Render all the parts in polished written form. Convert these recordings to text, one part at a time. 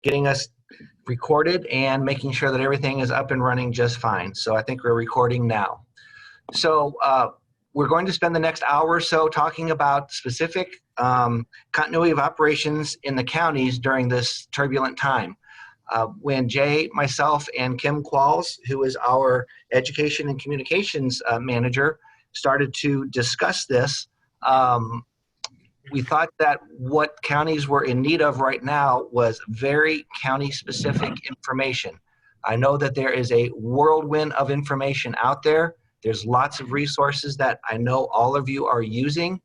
getting us recorded and making sure that everything is up and running just fine. So I think we're recording now. So we're going to spend the next hour or so talking about specific continuity of operations in the counties during this turbulent time. When Jay, myself, and Kim Qualls, who is our education and communications manager, started to discuss this, we thought that what counties were in need of right now was very county-specific information. I know that there is a whirlwind of information out there. There's lots of resources that I know all of you are using,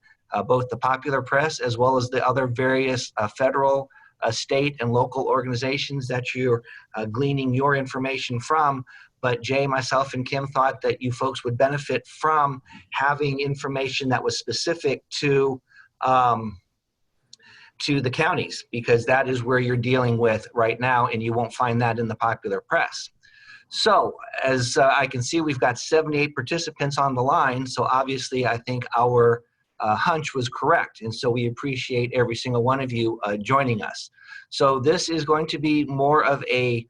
both the popular press as well as the other various federal, state, and local organizations that you're gleaning your information from. But Jay, myself, and Kim thought that you folks would benefit from having information that was specific to the counties, because that is where you're dealing with right now, and you won't find that in the popular press. So as I can see, we've got 78 participants on the line, so obviously I think our hunch was correct, and so we appreciate every single one of you joining us. So this is going to be more of a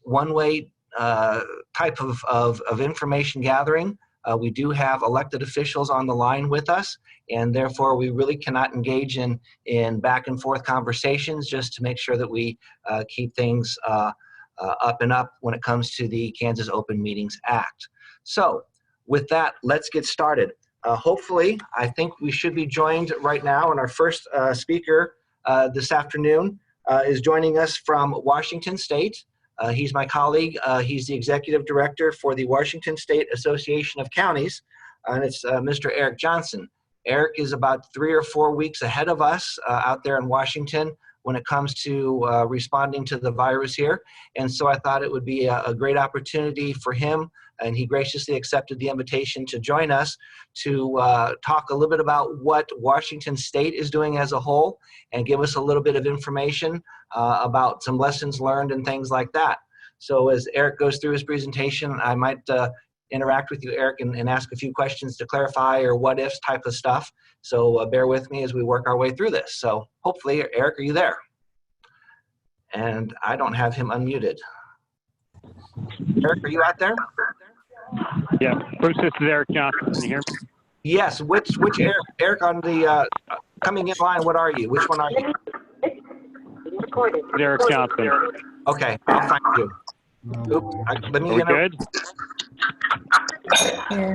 one-way type of information gathering. We do have elected officials on the line with us, and therefore we really cannot engage in back and forth conversations, just to make sure that we keep things up and up when it comes to the Kansas Open Meetings Act. So with that, let's get started. Hopefully, I think we should be joined right now, and our first speaker this afternoon is joining us from Washington State. He's my colleague. He's the executive director for the Washington State Association of Counties, and it's Mr. Eric Johnson. Eric is about 3 or 4 weeks ahead of us out there in Washington when it comes to responding to the virus here. And so I thought it would be a great opportunity for him, and he graciously accepted the invitation to join us to talk a little bit about what Washington State is doing as a whole, and give us a little bit of information about some lessons learned and things like that. So as Eric goes through his presentation, I might interact with you, Eric, and ask a few questions to clarify or what ifs type of stuff. So bear with me as we work our way through this. So hopefully, Eric, are you there? And I don't have him unmuted. Eric, are you out there? Yeah, Bruce, this is Eric Johnson. Can you hear me? Yes, which Eric? Eric on the coming in line, what are you? Which one are you? Eric Johnson. Okay, I'll find you. Oops, let me Are we good? Here.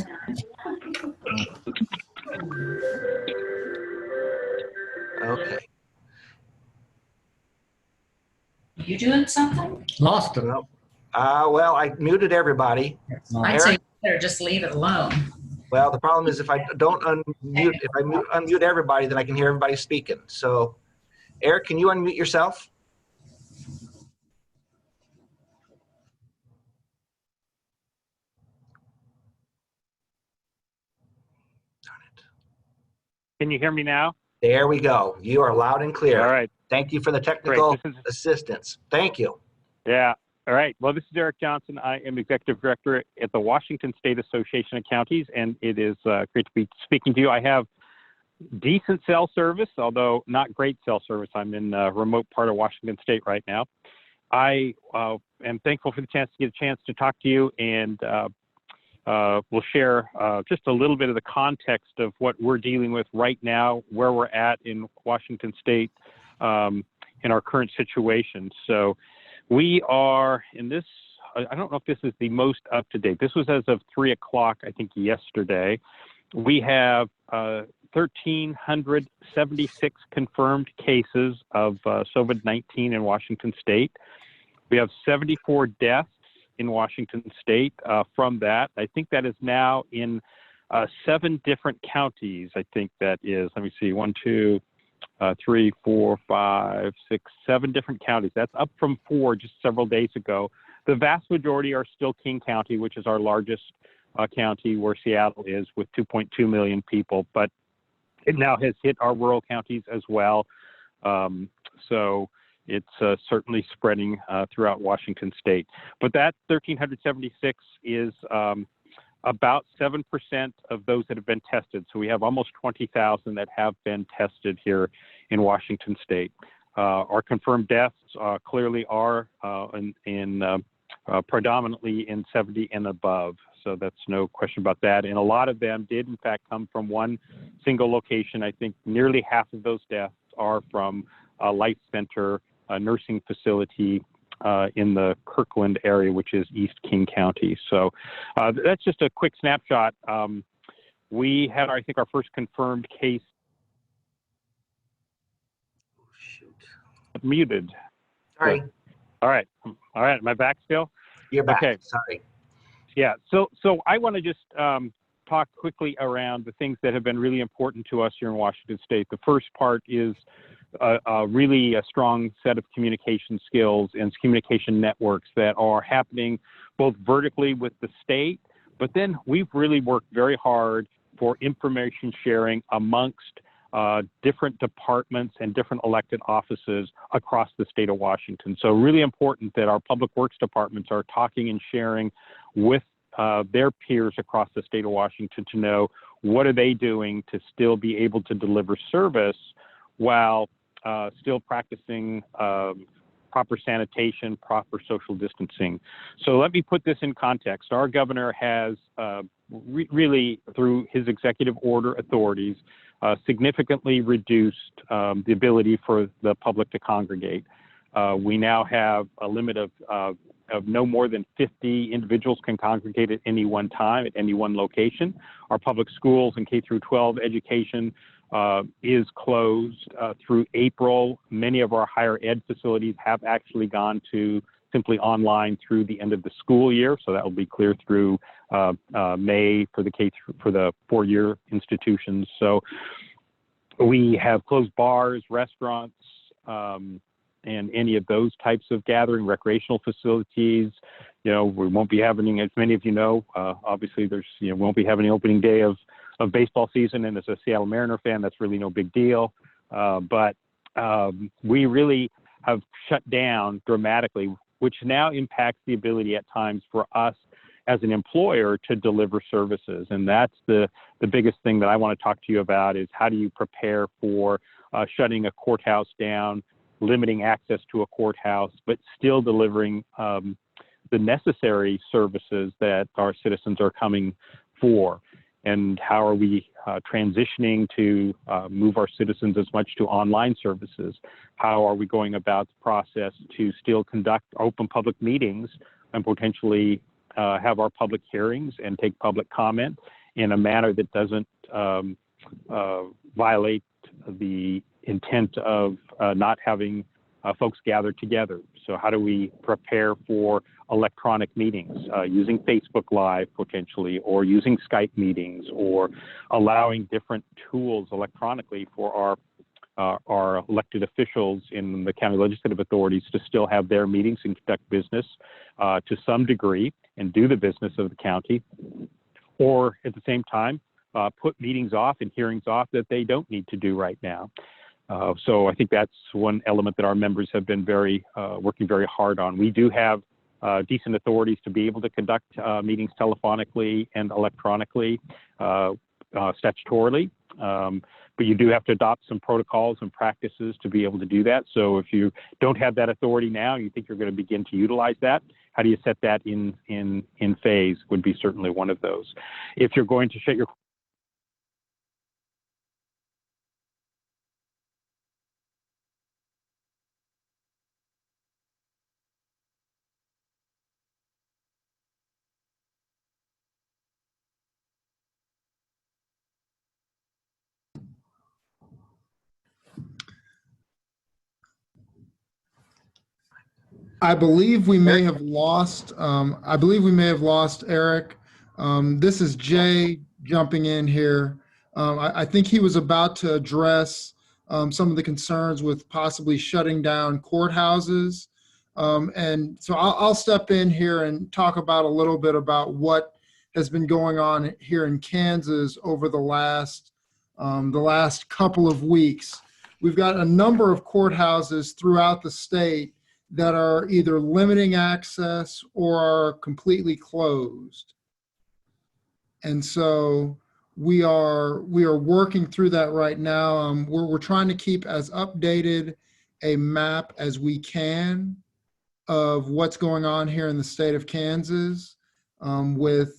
Okay. You doing something? Lost it. Well, I muted everybody. I'd say you better just leave it alone. Well, the problem is if I don't unmute, if I unmute everybody, then I can hear everybody speaking. So, Eric, can you unmute yourself? Darn it. Can you hear me now? There we go. You are loud and clear. All right. Thank you for the technical Great. assistance. Thank you. Yeah. All right. Well, this is Eric Johnson. I am executive director at the Washington State Association of Counties, and it is great to be speaking to you. I have decent cell service, although not great cell service. I'm in a remote part of Washington State right now. I am thankful for the chance to get a chance to talk to you, and we'll share just a little bit of the context of what we're dealing with right now, where we're at in Washington State in our current situation. So we are in this, I don't know if this is the most up to date. This was as of 3 o'clock, I think, yesterday. We have 1,376 confirmed cases of COVID-19 in Washington State. We have 74 deaths in Washington State from that. I think that is now in 7 different counties. I think that is, let me see, 1, 2, 3, 4, 5, 6, 7 different counties. That's up from 4 just several days ago. The vast majority are still King County, which is our largest county where Seattle is, with 2.2 million people. But it now has hit our rural counties as well. So it's certainly spreading throughout Washington State. But that 1,376 is about 7% of those that have been tested. So we have almost 20,000 that have been tested here in Washington State. Our confirmed deaths clearly are predominantly in 70 and above. So that's no question about that. And a lot of them did, in fact, come from one single location. I think nearly half of those deaths are from a Life Center, a nursing facility in the Kirkland area, which is East King County. So that's just a quick snapshot. We had, I think, our first confirmed case. Oh, shoot. Muted. Sorry. All right. All right. Am I back still? You're back. Okay. Sorry. Yeah. So I want to just talk quickly around the things that have been really important to us here in Washington State. The first part is really a strong set of communication skills and communication networks that are happening both vertically with the state, but then we've really worked very hard for information sharing amongst different departments and different elected offices across the state of Washington. So really important that our public works departments are talking and sharing with their peers across the state of Washington to know what are they doing to still be able to deliver service while still practicing proper sanitation, proper social distancing. So let me put this in context. Our governor has really, through his executive order authorities, significantly reduced the ability for the public to congregate. We now have a limit of no more than 50 individuals can congregate at any one time at any one location. Our public schools and K through 12 education is closed through April. Many of our higher ed facilities have actually gone to simply online through the end of the school year. So that will be clear through May for the 4-year institutions. So we have closed bars, restaurants, and any of those types of gathering, recreational facilities. You know, we won't be having, as many of you know, obviously there's, won't be having the opening day of baseball season. And as a Seattle Mariner fan, that's really no big deal. But we really have shut down dramatically, which now impacts the ability at times for us as an employer to deliver services. And that's the biggest thing that I want to talk to you about is how do you prepare for shutting a courthouse down, limiting access to a courthouse, but still delivering the necessary services that our citizens are coming for. And how are we transitioning to move our citizens as much to online services? How are we going about the process to still conduct open public meetings and potentially have our public hearings and take public comment in a manner that doesn't violate the intent of not having folks gather together? So how do we prepare for electronic meetings using Facebook Live potentially, or using Skype meetings, or allowing different tools electronically for our elected officials in the county legislative authorities to still have their meetings and conduct business to some degree and do the business of the county, or at the same time put meetings off and hearings off that they don't need to do right now. So I think that's one element that our members have been working very hard on. We do have decent authorities to be able to conduct meetings telephonically and electronically, statutorily, but you do have to adopt some protocols and practices to be able to do that. So if you don't have that authority now, you think you're going to begin to utilize that, how do you set that in phase would be certainly one of those. If you're going to shut your I believe we may have lost. Eric. This is Jay jumping in here. I think he was about to address some of the concerns with possibly shutting down courthouses, and so I'll step in here and talk about a little bit about what has been going on here in Kansas over the last couple of weeks. We've got a number of courthouses throughout the state that are either limiting access or are completely closed. And so we are working through that right now. We're trying to keep as updated a map as we can of what's going on here in the state of Kansas with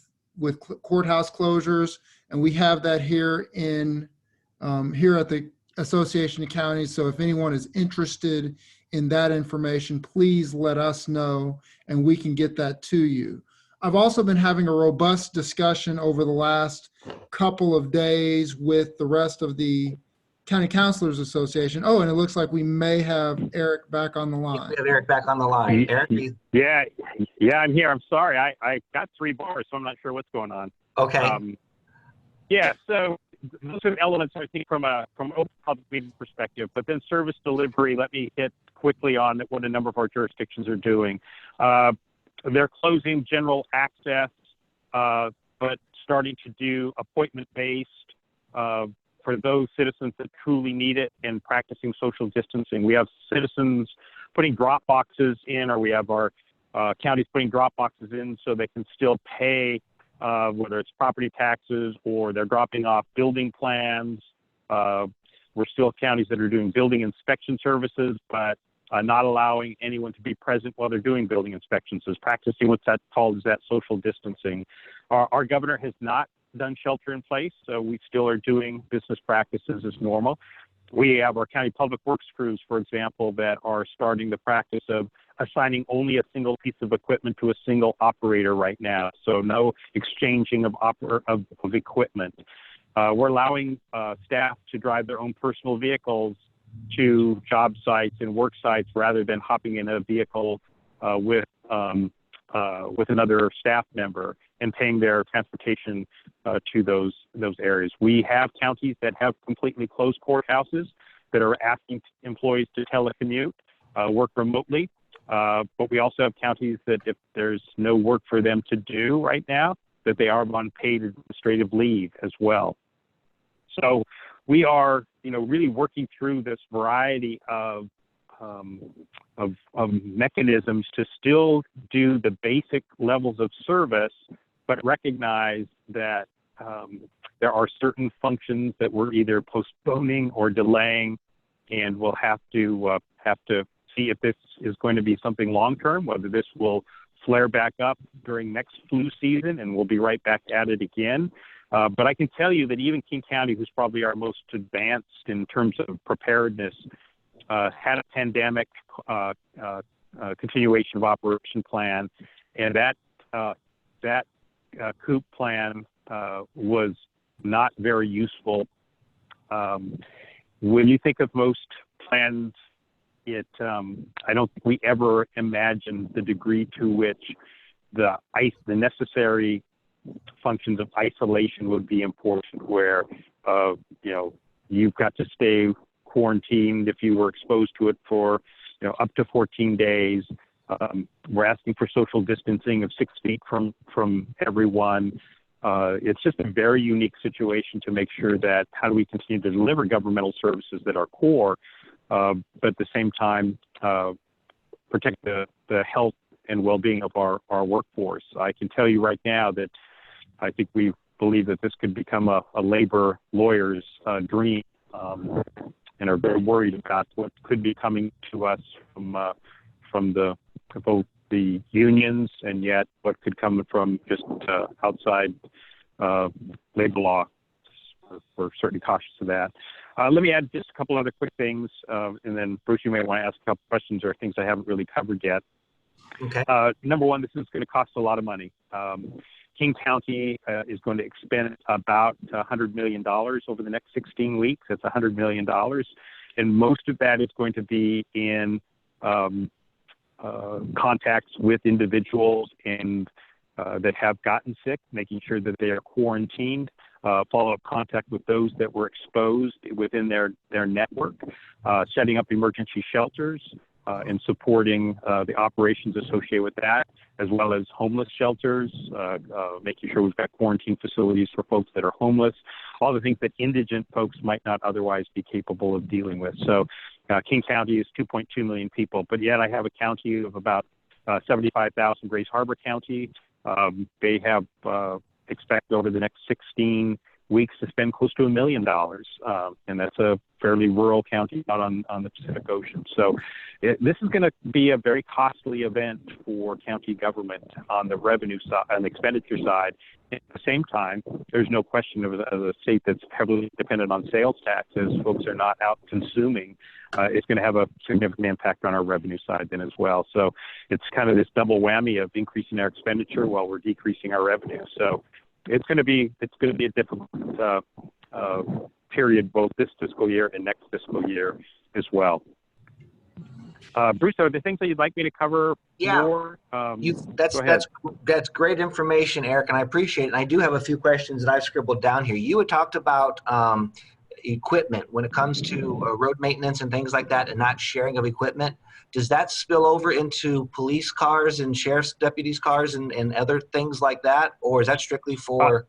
courthouse closures, and we have that here here at the Association of Counties. So if anyone is interested in that information, please let us know and we can get that to you. I've also been having a robust discussion over the last couple of days with the rest of the County Counselors Association. Oh, and it looks like we may have Eric back on the line. We have Eric back on the line. Eric? Yeah, I'm here. I'm sorry. I got 3 bars, so I'm not sure what's going on. Okay. Yeah, so those are elements, I think, from open public meeting perspective. But then service delivery, let me hit quickly on what a number of our jurisdictions are doing. They're closing general access, but starting to do appointment-based for those citizens that truly need it and practicing social distancing. We have citizens putting drop boxes in, or we have our counties putting drop boxes in so they can still pay, whether it's property taxes or they're dropping off building plans. We're still counties that are doing building inspection services, but not allowing anyone to be present while they're doing building inspections, is practicing what's called that social distancing. Our governor has not done shelter in place, so we still are doing business practices as normal. We have our county public works crews, for example, that are starting the practice of assigning only a single piece of equipment to a single operator right now, so no exchanging of equipment. We're allowing staff to drive their own personal vehicles to job sites and work sites rather than hopping in a vehicle with another staff member and paying their transportation to those areas. We have counties that have completely closed courthouses that are asking employees to telecommute, work remotely. But we also have counties that if there's no work for them to do right now, that they are on paid administrative leave as well. So we are, really working through this variety of mechanisms to still do the basic levels of service, but recognize that there are certain functions that we're either postponing or delaying, and we'll have to see if this is going to be something long-term, whether this will flare back up during next flu season and we'll be right back at it again. But I can tell you that even King County, who's probably our most advanced in terms of preparedness, had a pandemic continuation of operation plan, and that COOP plan was not very useful. When you think of most plans, I don't think we ever imagined the degree to which the necessary functions of isolation would be important, where you've got to stay quarantined if you were exposed to it for up to 14 days. We're asking for social distancing of 6 feet from everyone. It's just a very unique situation to make sure that how do we continue to deliver governmental services that are core, but at the same time protect the health and well-being of our workforce. I can tell you right now that I think we believe that this could become a labor lawyer's dream, and are very worried about what could be coming to us from both the unions and yet what could come from just outside labor law. We're certainly cautious of that. Let me add just a couple other quick things, and then Bruce, you may want to ask a couple questions or things I haven't really covered yet. Okay. Number one, this is going to cost a lot of money. King County is going to expend about $100 million over the next 16 weeks. That's $100 million. And most of that is going to be in contacts with individuals and that have gotten sick, making sure that they are quarantined, follow-up contact with those that were exposed within their network, setting up emergency shelters, and supporting the operations associated with that, as well as homeless shelters, making sure we've got quarantine facilities for folks that are homeless, all the things that indigent folks might not otherwise be capable of dealing with. So King County is 2.2 million people, but yet I have a county of about 75,000, Grace Harbor County. They have expect over the next 16 weeks to spend close to $1 million. And that's a fairly rural county out on the Pacific Ocean. So this is going to be a very costly event for county government on the revenue side, on the expenditure side. At the same time, there's no question of a state that's heavily dependent on sales taxes. Folks are not out consuming. It's going to have a significant impact on our revenue side then as well. So it's kind of this double whammy of increasing our expenditure while we're decreasing our revenue. So it's going to be a difficult period, both this fiscal year and next fiscal year as well. Bruce, are there things that you'd like me to cover more? That's great information, Eric, and I appreciate it. And I do have a few questions that I've scribbled down here. You had talked about equipment when it comes to road maintenance and things like that, and not sharing of equipment. Does that spill over into police cars and sheriff's deputies' cars and other things like that, or is that strictly for?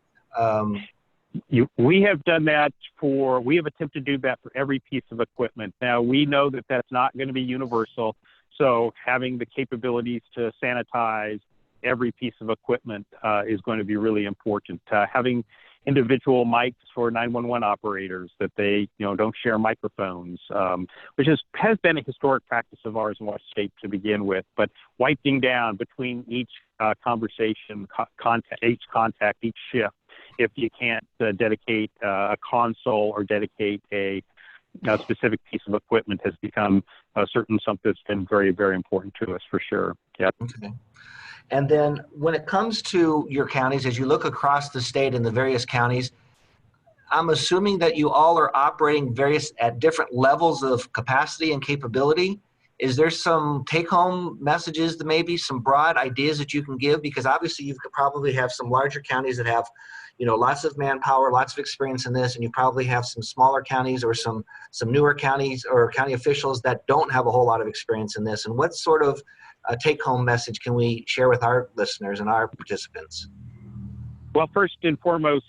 We have done that we have attempted to do that for every piece of equipment. Now, we know that that's not going to be universal, so having the capabilities to sanitize every piece of equipment is going to be really important. Having individual mics for 911 operators that they don't share microphones, which has been a historic practice of ours in Washington State to begin with, but wiping down between each conversation, each contact, each shift, if you can't dedicate a console or dedicate a specific piece of equipment, has become something that's been very, very important to us for sure. Yeah. Okay. And then when it comes to your counties, as you look across the state in the various counties, I'm assuming that you all are operating at different levels of capacity and capability. Is there some take-home messages, that maybe some broad ideas that you can give? Because obviously you could probably have some larger counties that have, lots of manpower, lots of experience in this, and you probably have some smaller counties or some newer counties or county officials that don't have a whole lot of experience in this. And what sort of take-home message can we share with our listeners and our participants? Well, first and foremost,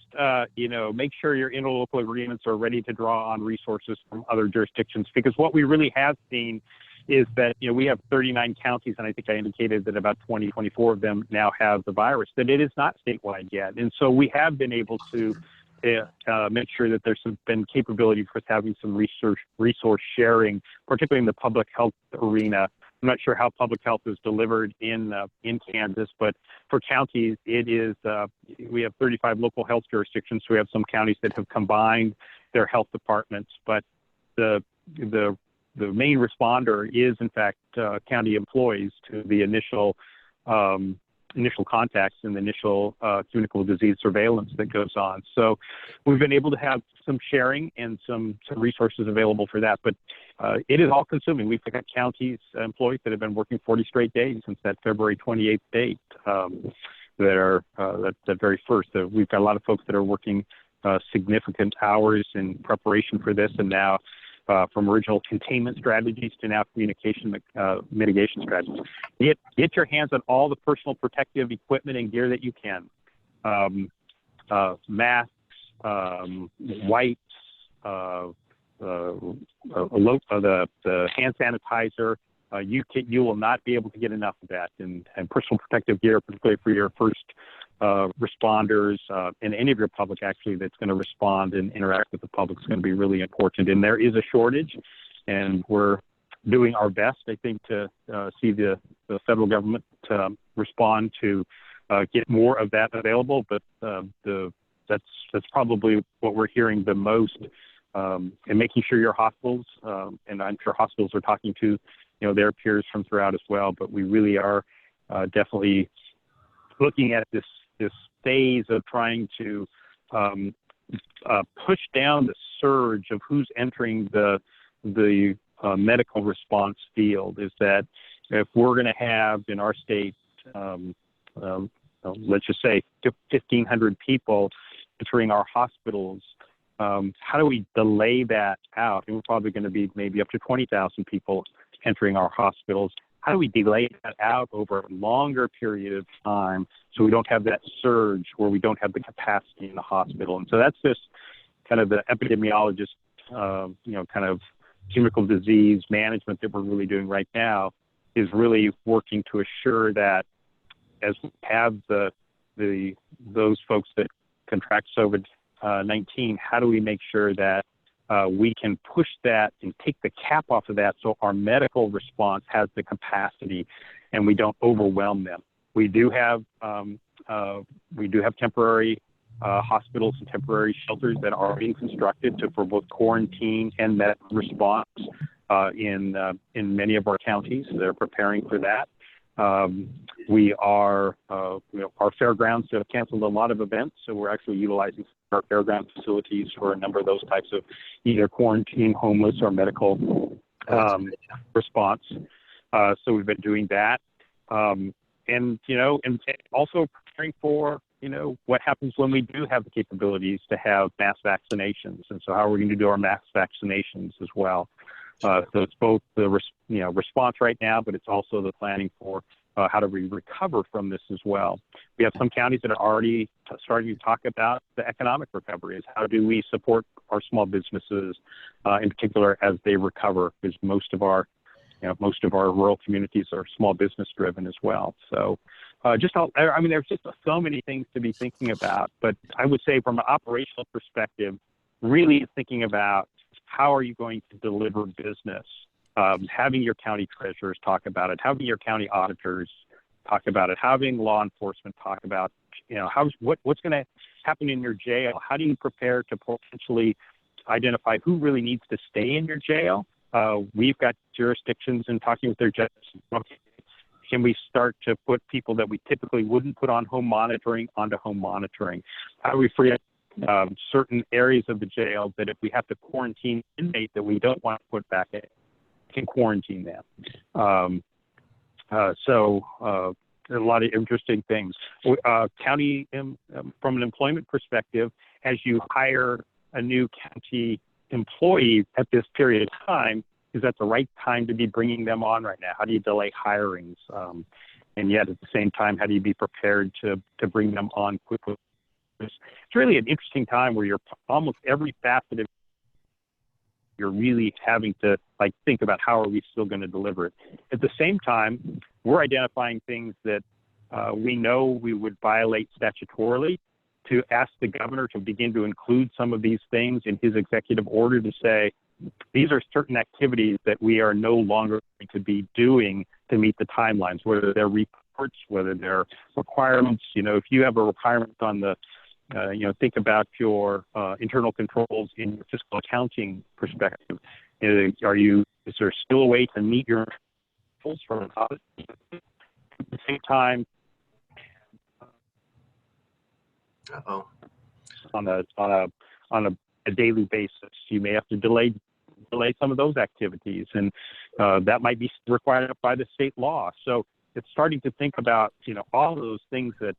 make sure your interlocal agreements are ready to draw on resources from other jurisdictions, because what we really have seen is that, we have 39 counties, and I think I indicated that about 24 of them now have the virus, that it is not statewide yet. And so we have been able to make sure that there's been capability for having some resource sharing, particularly in the public health arena. I'm not sure how public health is delivered in Kansas, but for counties, it is. We have 35 local health jurisdictions, so we have some counties that have combined their health departments. But the main responder is, in fact, county employees to the initial contacts and the initial communicable disease surveillance that goes on. So we've been able to have some sharing and some resources available for that. But it is all consuming. We've got counties employees that have been working 40 straight days since that February 28th date that are that very first. We've got a lot of folks that are working significant hours in preparation for this, and now from original containment strategies to now communication mitigation strategies. Get your hands on all the personal protective equipment and gear that you can. Masks, wipes, the hand sanitizer. You will not be able to get enough of that, and personal protective gear, particularly for your first responders and any of your public actually that's going to respond and interact with the public is going to be really important. And there is a shortage, and we're doing our best, I think, to see the federal government respond to get more of that available. But that's probably what we're hearing the most, and making sure your hospitals, and I'm sure hospitals are talking to their peers from throughout as well. But we really are definitely looking at this phase of trying to push down the surge of who's entering the medical response field. Is that if we're going to have in our state, let's just say 1,500 people entering our hospitals, how do we delay that out? And we're probably going to be maybe up to 20,000 people entering our hospitals. How do we delay that out over a longer period of time so we don't have that surge where we don't have the capacity in the hospital? And so that's just kind of the epidemiologist, kind of communicable disease management that we're really doing right now, is really working to assure that as we have those folks that contract 19, how do we make sure that we can push that and take the cap off of that so our medical response has the capacity and we don't overwhelm them. We do have temporary hospitals and temporary shelters that are being constructed for both quarantine and medical response in many of our counties. They're preparing for that. Our fairgrounds have canceled a lot of events, so we're actually utilizing our fairground facilities for a number of those types of either quarantine, homeless, or medical response. So we've been doing that, and also preparing for what happens when we do have the capabilities to have mass vaccinations, and so how are we going to do our mass vaccinations as well. So it's both the response right now, but it's also the planning for how do we recover from this as well. We have some counties that are already starting to talk about the economic recovery. Is how do we support our small businesses, in particular, as they recover? Because most of our rural communities are small business driven as well. So there's just so many things to be thinking about. But I would say from an operational perspective, really thinking about how are you going to deliver business? Having your county treasurers talk about it, having your county auditors talk about it, having law enforcement talk about, what's going to happen in your jail? How do you prepare to potentially identify who really needs to stay in your jail? We've got jurisdictions in talking with their judges. Okay, can we start to put people that we typically wouldn't put on home monitoring onto home monitoring? How do we free up certain areas of the jail that if we have to quarantine inmate that we don't want to put back in, can quarantine them. So a lot of interesting things. County, from an employment perspective, as you hire a new county employee at this period of time, is that the right time to be bringing them on right now? How do you delay hirings? And yet at the same time, how do you be prepared to bring them on quickly? It's really an interesting time where you're almost every facet of you're really having to think about how are we still going to deliver it. At the same time, we're identifying things that we know we would violate statutorily, to ask the governor to begin to include some of these things in his executive order to say, these are certain activities that we are no longer going to be doing to meet the timelines, whether they're reports, whether they're requirements. If you have a requirement on the think about your internal controls in your fiscal accounting perspective. Is there still a way to meet your goals from an audit? At the same time, on a daily basis, you may have to delay some of those activities, and that might be required by the state law. So it's starting to think about, all of those things that,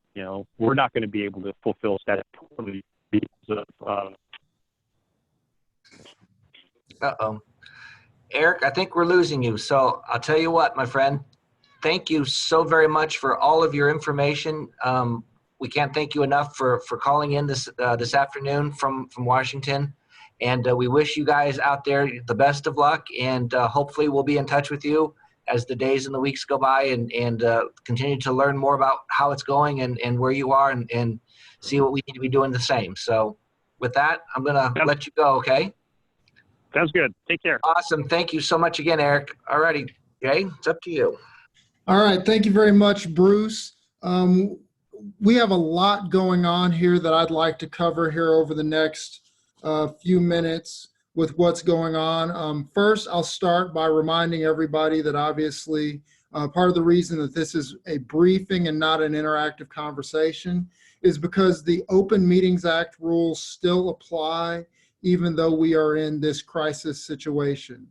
we're not going to be able to fulfill statutorily because of. Eric, I think we're losing you. So I'll tell you what, my friend, thank you so very much for all of your information. We can't thank you enough for calling in this afternoon from Washington. And we wish you guys out there the best of luck. And hopefully we'll be in touch with you as the days and the weeks go by, and continue to learn more about how it's going and where you are, and see what we need to be doing the same. So with that, I'm going to let you go, okay? Sounds good. Take care. Awesome. Thank you so much again, Eric. All righty, Jay, it's up to you. All right. Thank you very much, Bruce. We have a lot going on here that I'd like to cover here over the next few minutes with what's going on. First, I'll start by reminding everybody that obviously part of the reason that this is a briefing and not an interactive conversation is because the Open Meetings Act rules still apply even though we are in this crisis situation.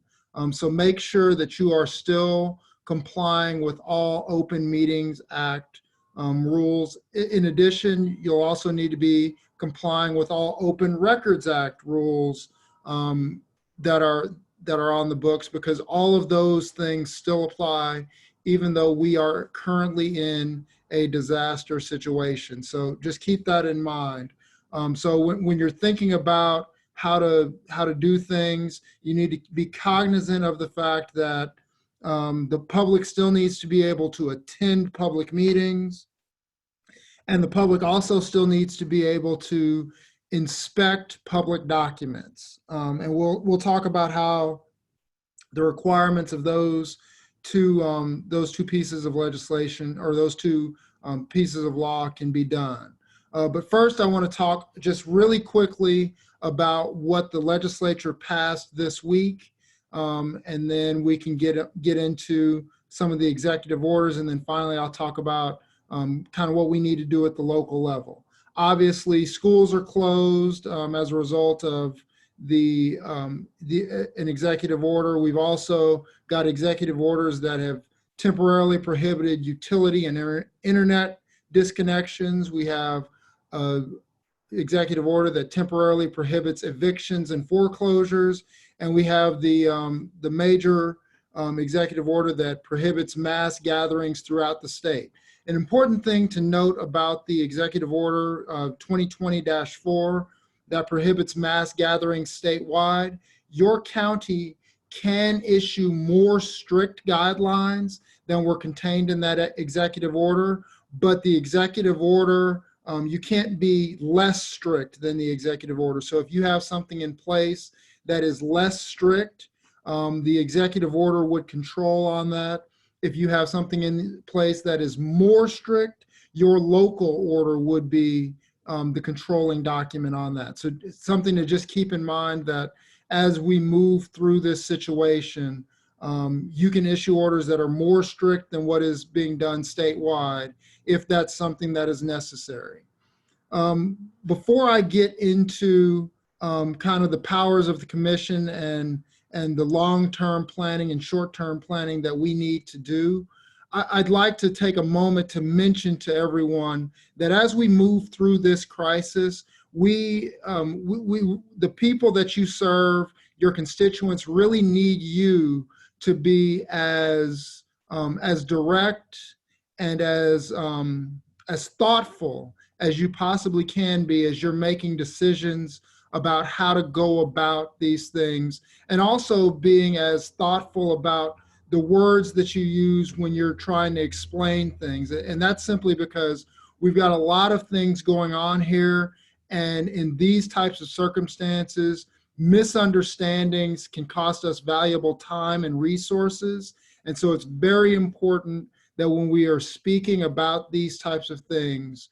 So make sure that you are still complying with all Open Meetings Act rules. In addition, you'll also need to be complying with all Open Records Act rules that are on the books, because all of those things still apply even though we are currently in a disaster situation. So just keep that in mind. So when you're thinking about how to do things, you need to be cognizant of the fact that the public still needs to be able to attend public meetings, and the public also still needs to be able to inspect public documents. And we'll talk about how the requirements of those two pieces of legislation, or those two pieces of law, can be done. But first, I want to talk just really quickly about what the legislature passed this week, and then we can get into some of the executive orders, and then finally I'll talk about kind of what we need to do at the local level. Obviously, schools are closed as a result of an executive order. We've also got executive orders that have temporarily prohibited utility and internet disconnections. We have an executive order that temporarily prohibits evictions and foreclosures, and we have the major executive order that prohibits mass gatherings throughout the state. An important thing to note about the executive order 2020-4 that prohibits mass gatherings statewide: your county can issue more strict guidelines than were contained in that executive order, but the executive order, you can't be less strict than the executive order. So if you have something in place that is less strict, the executive order would control on that. If you have something in place that is more strict, your local order would be the controlling document on that. So it's something to just keep in mind, that as we move through this situation, you can issue orders that are more strict than what is being done statewide, if that's something that is necessary. Before I get into kind of the powers of the commission and the long-term planning and short-term planning that we need to do, I'd like to take a moment to mention to everyone that as we move through this crisis, the people that you serve, your constituents, really need you to be as direct and as thoughtful as you possibly can be as you're making decisions about how to go about these things, and also being as thoughtful about the words that you use when you're trying to explain things. And that's simply because we've got a lot of things going on here, and in these types of circumstances, misunderstandings can cost us valuable time and resources. And so it's very important that when we are speaking about these types of things,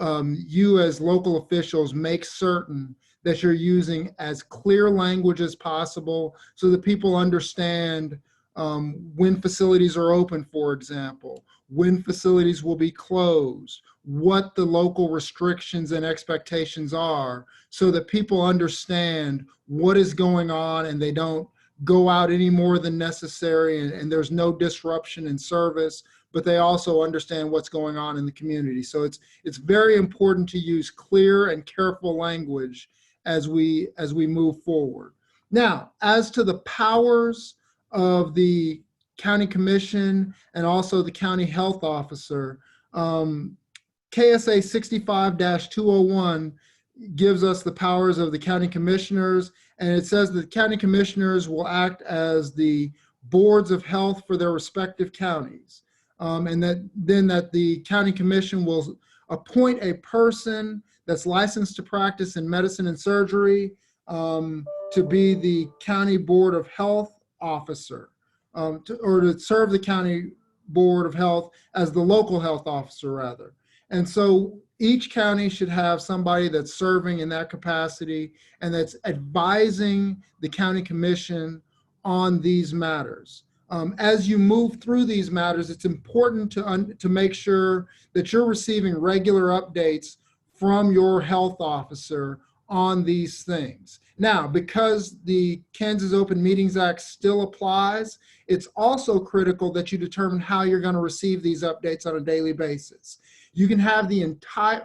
you as local officials make certain that you're using as clear language as possible so that people understand when facilities are open, for example, when facilities will be closed, what the local restrictions and expectations are, so that people understand what is going on and they don't go out any more than necessary, and there's no disruption in service, but they also understand what's going on in the community. So it's very important to use clear and careful language as we move forward. Now, as to the powers of the county commission and also the county health officer, KSA 65-201 gives us the powers of the county commissioners, and it says that the county commissioners will act as the boards of health for their respective counties, and that the county commission will appoint a person that's licensed to practice in medicine and surgery to be the county board of health officer, or to serve the county board of health as the local health officer, rather. And so each county should have somebody that's serving in that capacity and that's advising the county commission on these matters. As you move through these matters, it's important to make sure that you're receiving regular updates from your health officer on these things. Now, because the Kansas Open Meetings Act still applies, it's also critical that you determine how you're going to receive these updates on a daily basis. You can have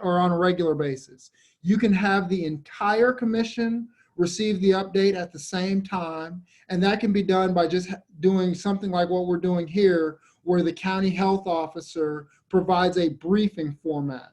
or on a regular basis. You can have the entire commission receive the update at the same time, and that can be done by just doing something like what we're doing here, where the county health officer provides a briefing format.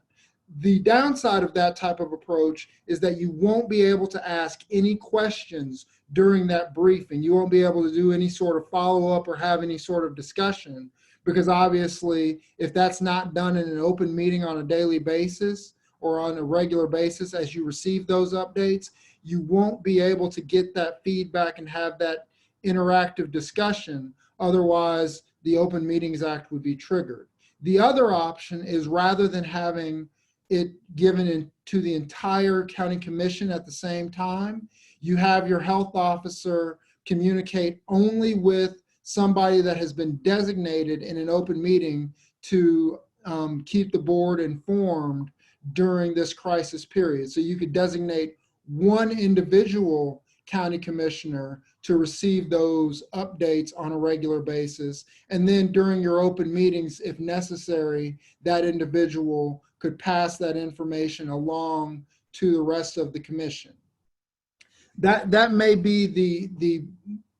The downside of that type of approach is that you won't be able to ask any questions during that briefing. You won't be able to do any sort of follow-up or have any sort of discussion, because obviously if that's not done in an open meeting on a daily basis, or on a regular basis as you receive those updates, you won't be able to get that feedback and have that interactive discussion. Otherwise, the Open Meetings Act would be triggered. The other option is, rather than having it given to the entire county commission at the same time, you have your health officer communicate only with somebody that has been designated in an open meeting to keep the board informed during this crisis period. So you could designate one individual county commissioner to receive those updates on a regular basis. And then during your open meetings, if necessary, that individual could pass that information along to the rest of the commission. That may be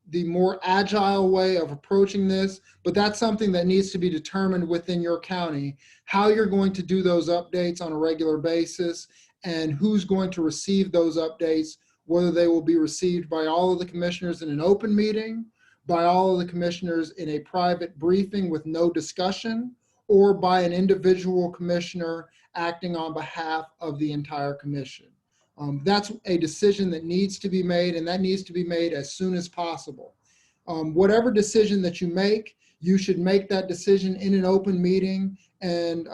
the more agile way of approaching this, but that's something that needs to be determined within your county, how you're going to do those updates on a regular basis and who's going to receive those updates, whether they will be received by all of the commissioners in an open meeting, by all of the commissioners in a private briefing with no discussion, or by an individual commissioner acting on behalf of the entire commission. That's a decision that needs to be made, and that needs to be made as soon as possible. Whatever decision that you make, you should make that decision in an open meeting and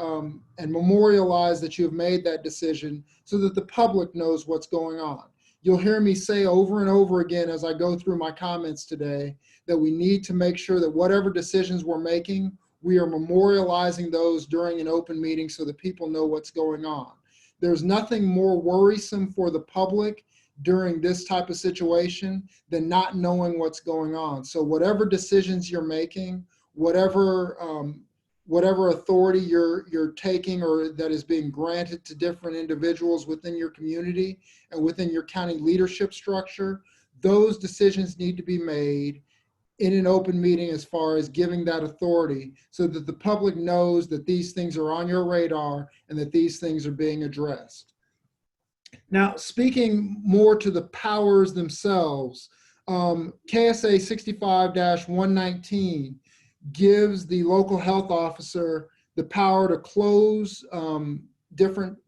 memorialize that you have made that decision so that the public knows what's going on. You'll hear me say over and over again as I go through my comments today that we need to make sure that whatever decisions we're making, we are memorializing those during an open meeting so that people know what's going on. There's nothing more worrisome for the public during this type of situation than not knowing what's going on. So whatever decisions you're making, whatever authority you're taking or that is being granted to different individuals within your community and within your county leadership structure, those decisions need to be made in an open meeting as far as giving that authority so that the public knows that these things are on your radar and that these things are being addressed. Now, speaking more to the powers themselves, KSA 65-119 gives the local health officer the power to close different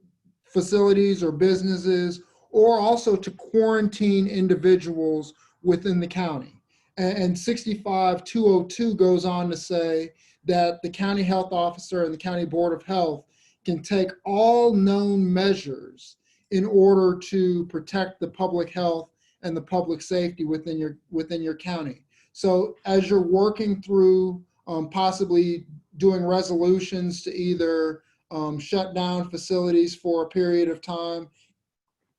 facilities or businesses, or also to quarantine individuals within the county. And 65-202 goes on to say that the county health officer and the county board of health can take all known measures in order to protect the public health and the public safety within your county. So as you're working through possibly doing resolutions to either shut down facilities for a period of time,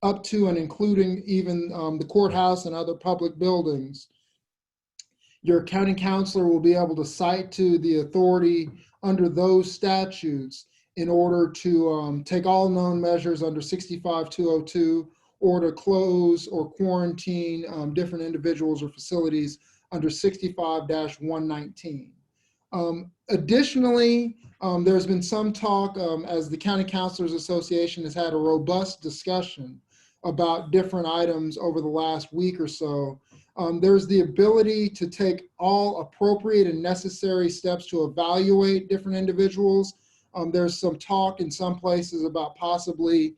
up to and including even the courthouse and other public buildings, your county counselor will be able to cite to the authority under those statutes in order to take all known measures under 65-202 or to close or quarantine different individuals or facilities under 65-119. Additionally, there's been some talk as the County Counselors Association has had a robust discussion about different items over the last week or so. There's the ability to take all appropriate and necessary steps to evaluate different individuals. There's some talk in some places about possibly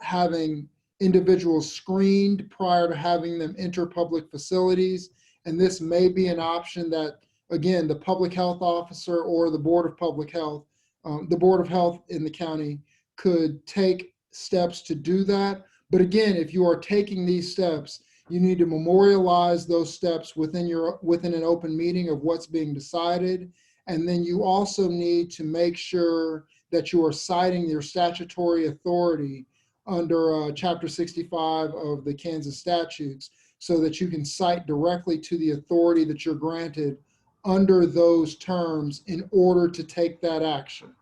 having individuals screened prior to having them enter public facilities. And this may be an option that, again, the public health officer or the Board of Public Health, the Board of Health in the county could take steps to do that. But again, if you are taking these steps, you need to memorialize those steps within an open meeting of what's being decided. And then you also need to make sure that you are citing your statutory authority under Chapter 65 of the Kansas statutes so that you can cite directly to the authority that you're granted under those terms in order to take that action.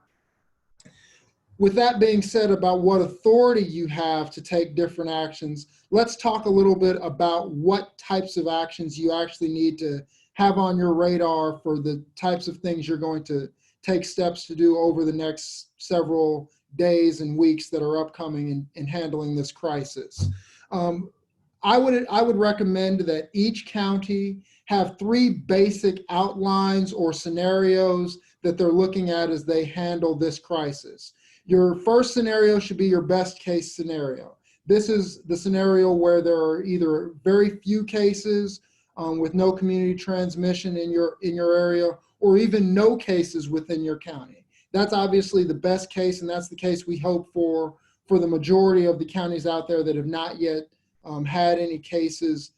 With that being said about what authority you have to take different actions, let's talk a little bit about what types of actions you actually need to have on your radar for the types of things you're going to take steps to do over the next several days and weeks that are upcoming in handling this crisis. I would recommend that each county have 3 basic outlines or scenarios that they're looking at as they handle this crisis. Your first scenario should be your best case scenario. This is the scenario where there are either very few cases with no community transmission in your area, or even no cases within your county. That's obviously the best case, and that's the case we hope for the majority of the counties out there that have not yet had any cases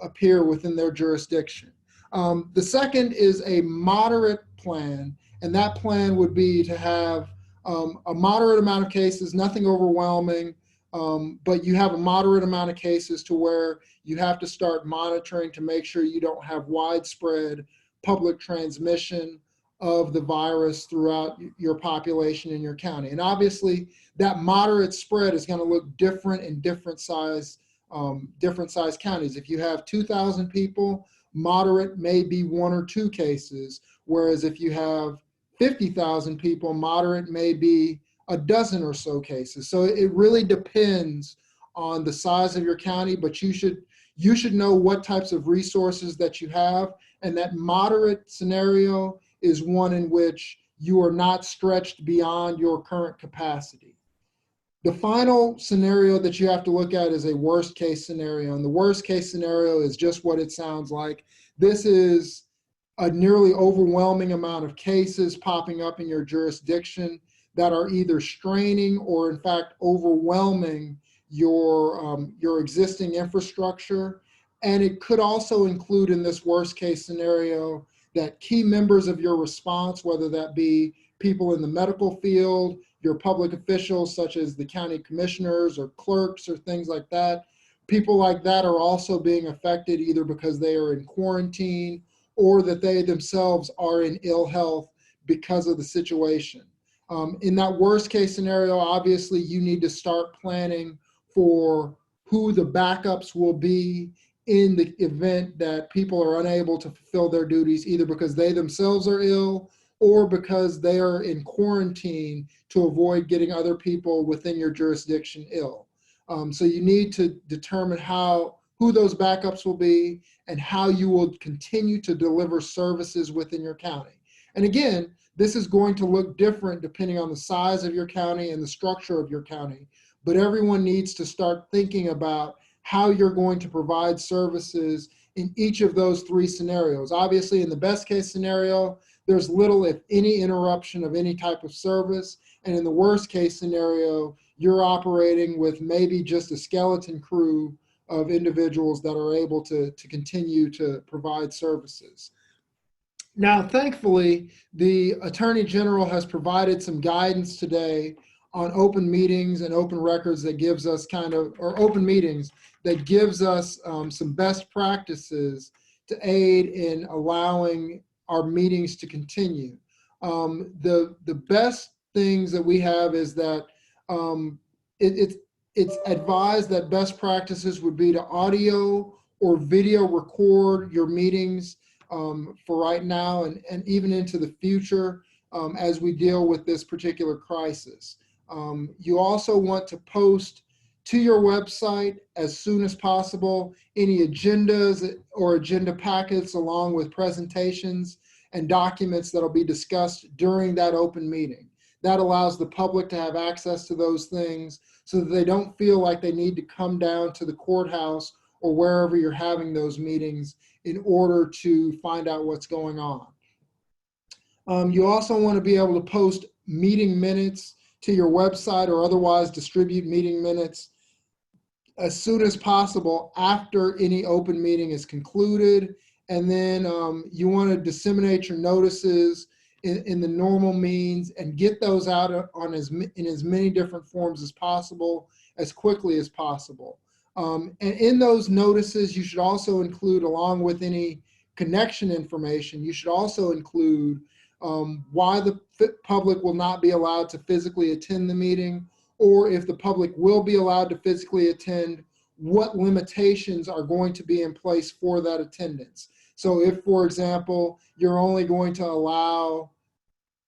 appear within their jurisdiction. The second is a moderate plan, and that plan would be to have a moderate amount of cases, nothing overwhelming, but you have a moderate amount of cases to where you have to start monitoring to make sure you don't have widespread public transmission of the virus throughout your population in your county. And obviously that moderate spread is going to look different in different size counties. If you have 2,000 people, moderate may be 1 or 2 cases, whereas if you have 50,000 people, moderate may be a dozen or so cases. So it really depends on the size of your county, but you should know what types of resources that you have, and that moderate scenario is one in which you are not stretched beyond your current capacity. The final scenario that you have to look at is a worst case scenario, and the worst case scenario is just what it sounds like. This is a nearly overwhelming amount of cases popping up in your jurisdiction that are either straining or in fact overwhelming your existing infrastructure. And it could also include in this worst case scenario that key members of your response, whether that be people in the medical field, your public officials such as the county commissioners or clerks or things like that, people like that are also being affected either because they are in quarantine or that they themselves are in ill health because of the situation. In that worst case scenario, obviously you need to start planning for who the backups will be in the event that people are unable to fulfill their duties, either because they themselves are ill or because they are in quarantine to avoid getting other people within your jurisdiction ill. So you need to determine who those backups will be and how you will continue to deliver services within your county. And again, this is going to look different depending on the size of your county and the structure of your county, but everyone needs to start thinking about how you're going to provide services in each of those 3 scenarios. Obviously, in the best case scenario, there's little, if any, interruption of any type of service. And in the worst case scenario, you're operating with maybe just a skeleton crew of individuals that are able to continue to provide services. Now, thankfully, the Attorney General has provided some guidance today on open meetings and open records that gives us or open meetings that gives us some best practices to aid in allowing our meetings to continue. The best things that we have is that it's advised that best practices would be to audio or video record your meetings for right now and even into the future as we deal with this particular crisis. You also want to post to your website as soon as possible any agendas or agenda packets along with presentations and documents that will be discussed during that open meeting. That allows the public to have access to those things so that they don't feel like they need to come down to the courthouse or wherever you're having those meetings in order to find out what's going on. You also want to be able to post meeting minutes to your website or otherwise distribute meeting minutes as soon as possible after any open meeting is concluded. And then you want to disseminate your notices in the normal means and get those out in as many different forms as possible, as quickly as possible. And in those notices, you should also include, along with any connection information, you should also include why the public will not be allowed to physically attend the meeting, or if the public will be allowed to physically attend, what limitations are going to be in place for that attendance. So if, for example, you're only going to allow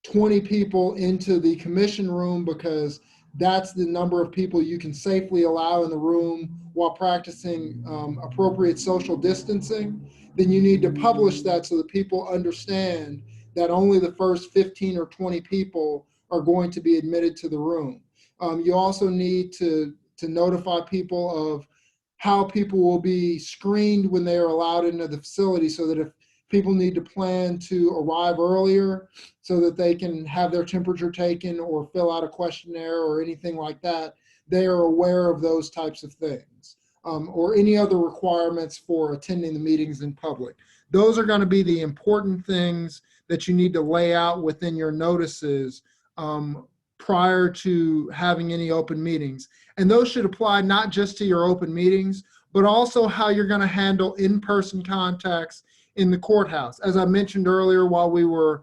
20 people into the commission room because that's the number of people you can safely allow in the room while practicing appropriate social distancing, then you need to publish that so that people understand that only the first 15 or 20 people are going to be admitted to the room. You also need to notify people of how people will be screened when they are allowed into the facility, so that if people need to plan to arrive earlier so that they can have their temperature taken or fill out a questionnaire or anything like that, they are aware of those types of things, or any other requirements for attending the meetings in public. Those are going to be the important things that you need to lay out within your notices prior to having any open meetings. And those should apply not just to your open meetings, but also how you're going to handle in-person contacts in the courthouse. As I mentioned earlier, while we were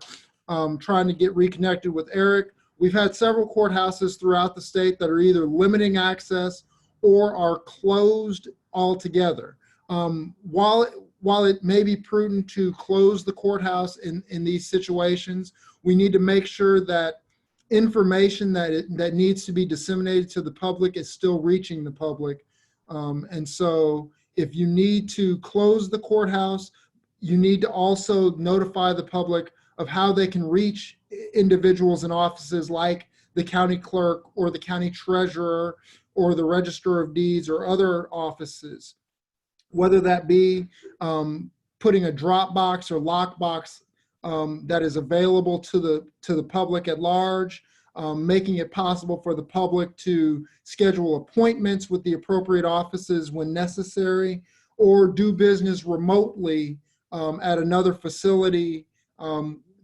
trying to get reconnected with Eric, we've had several courthouses throughout the state that are either limiting access or are closed altogether. While it may be prudent to close the courthouse in these situations, we need to make sure that information that needs to be disseminated to the public is still reaching the public. And so if you need to close the courthouse, you need to also notify the public of how they can reach individuals in offices like the county clerk or the county treasurer or the register of deeds or other offices, whether that be putting a drop box or lock box that is available to the public at large, making it possible for the public to schedule appointments with the appropriate offices when necessary, or do business remotely at another facility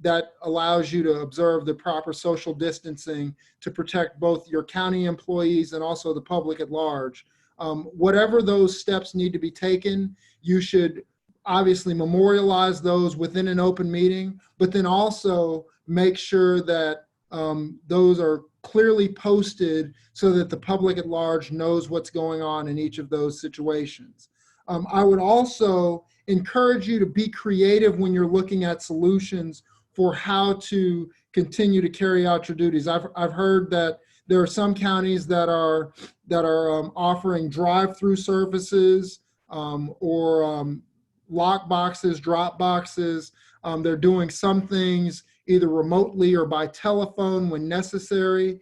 that allows you to observe the proper social distancing to protect both your county employees and also the public at large. Whatever those steps need to be taken, you should obviously memorialize those within an open meeting, but then also make sure that those are clearly posted so that the public at large knows what's going on in each of those situations. I would also encourage you to be creative when you're looking at solutions for how to continue to carry out your duties. I've heard that there are some counties that are offering drive-through services or lock boxes, drop boxes. They're doing some things either remotely or by telephone when necessary.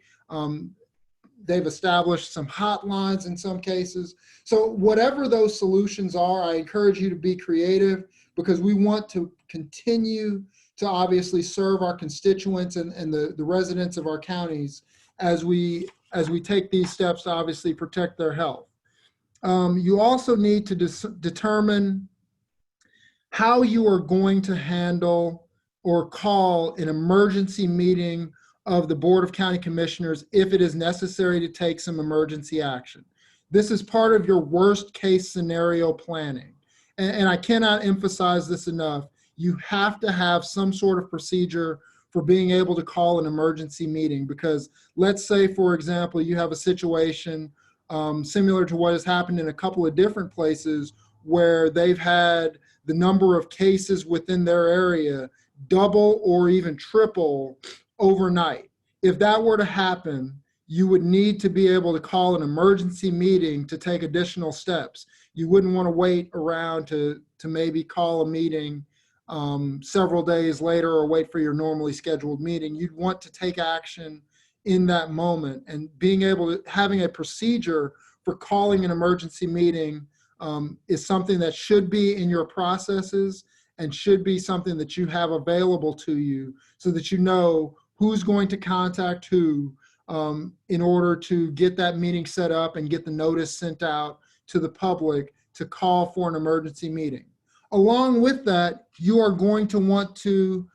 They've established some hotlines in some cases. So whatever those solutions are, I encourage you to be creative, because we want to continue to obviously serve our constituents and the residents of our counties as we take these steps to obviously protect their health. You also need to determine how you are going to handle or call an emergency meeting of the Board of County Commissioners if it is necessary to take some emergency action. This is part of your worst case scenario planning. And I cannot emphasize this enough. You have to have some sort of procedure for being able to call an emergency meeting, because let's say, for example, you have a situation similar to what has happened in a couple of different places where they've had the number of cases within their area double or even triple overnight. If that were to happen, you would need to be able to call an emergency meeting to take additional steps. You wouldn't want to wait around to maybe call a meeting several days later or wait for your normally scheduled meeting. You'd want to take action in that moment, and having a procedure for calling an emergency meeting is something that should be in your processes and should be something that you have available to you, so that you know who's going to contact who in order to get that meeting set up and get the notice sent out to the public to call for an emergency meeting. Along with that, you are going to want to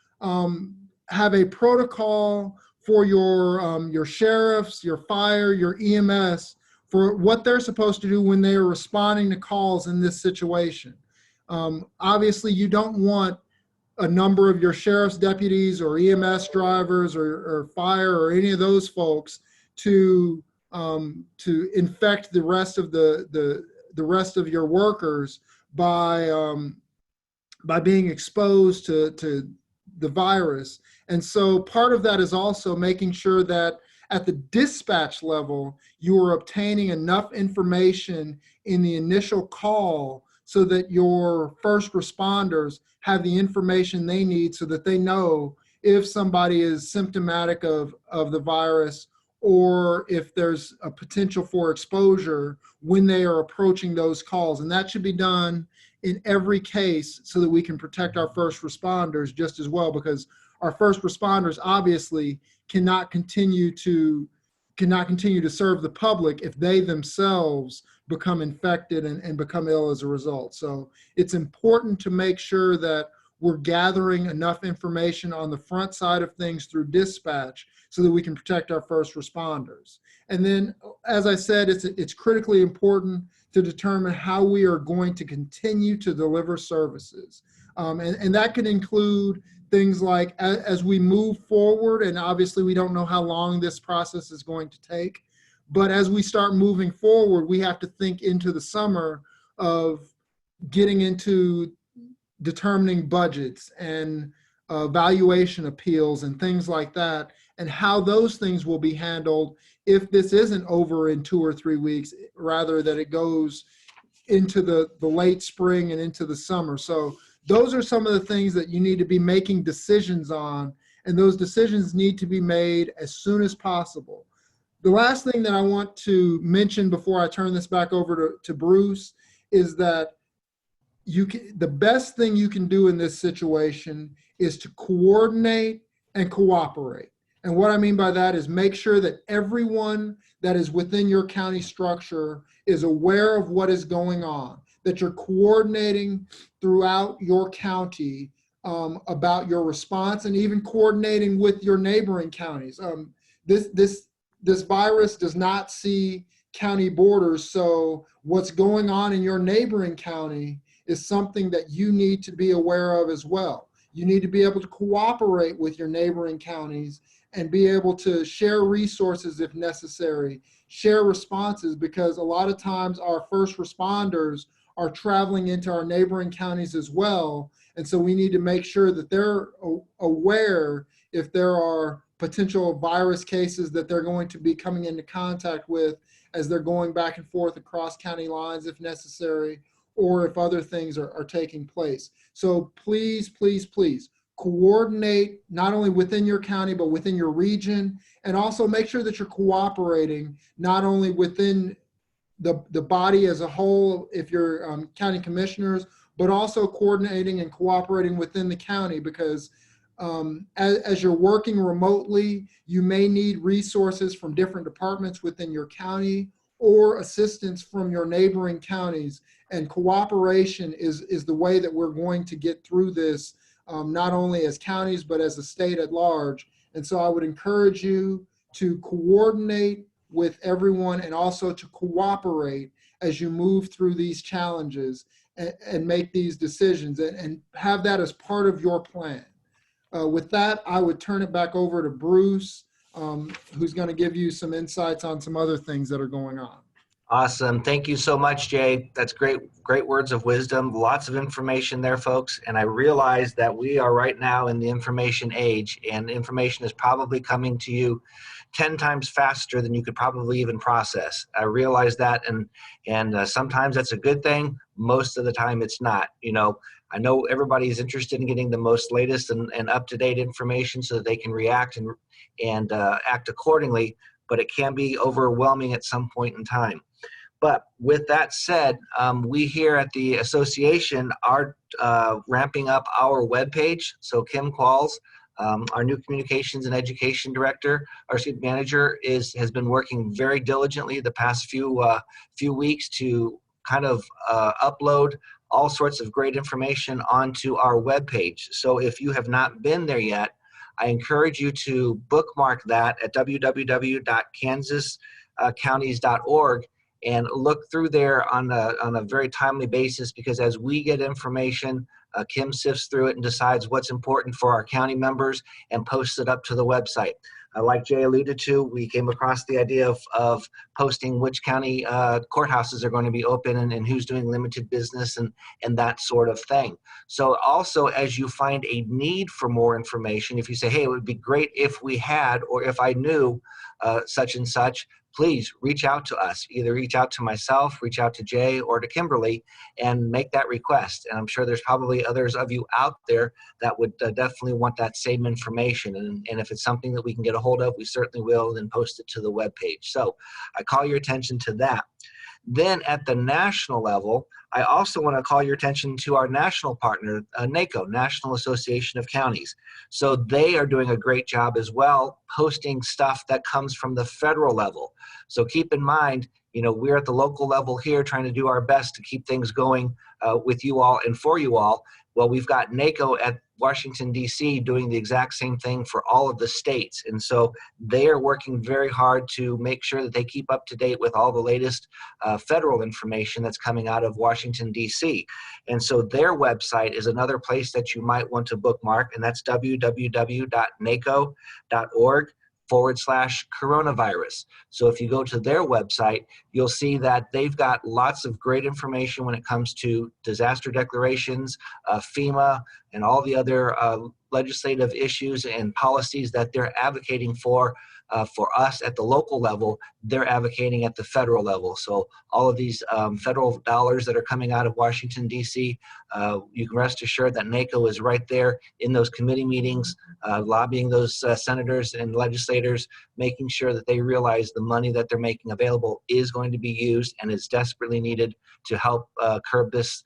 have a protocol for your sheriffs, your fire, your EMS, for what they're supposed to do when they are responding to calls in this situation. Obviously, you don't want a number of your sheriff's deputies or EMS drivers or fire or any of those folks to infect the rest of the rest of your workers by being exposed to the virus. And so part of that is also making sure that at the dispatch level, you are obtaining enough information in the initial call so that your first responders have the information they need, so that they know if somebody is symptomatic of the virus, or if there's a potential for exposure when they are approaching those calls. And that should be done in every case so that we can protect our first responders just as well, because our first responders obviously cannot continue to serve the public if they themselves become infected and become ill as a result. So it's important to make sure that we're gathering enough information on the front side of things through dispatch so that we can protect our first responders. And then, as I said, it's critically important to determine how we are going to continue to deliver services. And that can include things like as we move forward, and obviously we don't know how long this process is going to take, but as we start moving forward, we have to think into the summer of getting into determining budgets and valuation appeals and things like that, and how those things will be handled if this isn't over in 2 or 3 weeks, rather that it goes into the late spring and into the summer. So those are some of the things that you need to be making decisions on, and those decisions need to be made as soon as possible. The last thing that I want to mention before I turn this back over to Bruce is that the best thing you can do in this situation is to coordinate and cooperate. And what I mean by that is make sure that everyone that is within your county structure is aware of what is going on, that you're coordinating throughout your county about your response, and even coordinating with your neighboring counties. This virus does not see county borders, so what's going on in your neighboring county is something that you need to be aware of as well. You need to be able to cooperate with your neighboring counties and be able to share resources if necessary, share responses, because a lot of times our first responders are traveling into our neighboring counties as well. And so we need to make sure that they're aware if there are potential virus cases that they're going to be coming into contact with as they're going back and forth across county lines if necessary, or if other things are taking place. So please, please, please coordinate not only within your county, but within your region, and also make sure that you're cooperating not only within the body as a whole, if you're county commissioners, but also coordinating and cooperating within the county, because as you're working remotely, you may need resources from different departments within your county or assistance from your neighboring counties. And cooperation is the way that we're going to get through this, not only as counties, but as a state at large. And so I would encourage you to coordinate with everyone and also to cooperate as you move through these challenges and make these decisions, and have that as part of your plan. With that, I would turn it back over to Bruce, who's going to give you some insights on some other things that are going on. Awesome. Thank you so much, Jay. That's great words of wisdom. Lots of information there, folks. And I realize that we are right now in the information age, and information is probably coming to you 10 times faster than you could probably even process. I realize that, and sometimes that's a good thing. Most of the time it's not. You know, I know everybody is interested in getting the most latest and up-to-date information so that they can react and act accordingly, but it can be overwhelming at some point in time. But with that said, we here at the association are ramping up our webpage. So Kim Qualls, our new communications and education manager, has been working very diligently the past few weeks to kind of upload all sorts of great information onto our webpage. So if you have not been there yet, I encourage you to bookmark that at www.kansascounties.org and look through there on a very timely basis, because as we get information, Kim sifts through it and decides what's important for our county members and posts it up to the website. Like Jay alluded to, we came across the idea of posting which county courthouses are going to be open and who's doing limited business and that sort of thing. So also, as you find a need for more information, if you say, hey, it would be great if we had, or if I knew such and such, please reach out to us. Either reach out to myself, reach out to Jay, or to Kimberly, and make that request. And I'm sure there's probably others of you out there that would definitely want that same information. And if it's something that we can get a hold of, we certainly will, and post it to the webpage. So I call your attention to that. Then at the national level, I also want to call your attention to our national partner, NACO, National Association of Counties. So they are doing a great job as well, posting stuff that comes from the federal level. So keep in mind, you know, we're at the local level here trying to do our best to keep things going with you all and for you all. Well, we've got NACO at Washington, D.C. doing the exact same thing for all of the states. And so they are working very hard to make sure that they keep up to date with all the latest federal information that's coming out of Washington, D.C. And so their website is another place that you might want to bookmark, and that's www.naco.org/coronavirus. So if you go to their website, you'll see that they've got lots of great information when it comes to disaster declarations, FEMA, and all the other legislative issues and policies that they're advocating for us at the local level. They're advocating at the federal level. So all of these federal dollars that are coming out of Washington, D.C., you can rest assured that NACO is right there in those committee meetings, lobbying those senators and legislators, making sure that they realize the money that they're making available is going to be used and is desperately needed to help curb this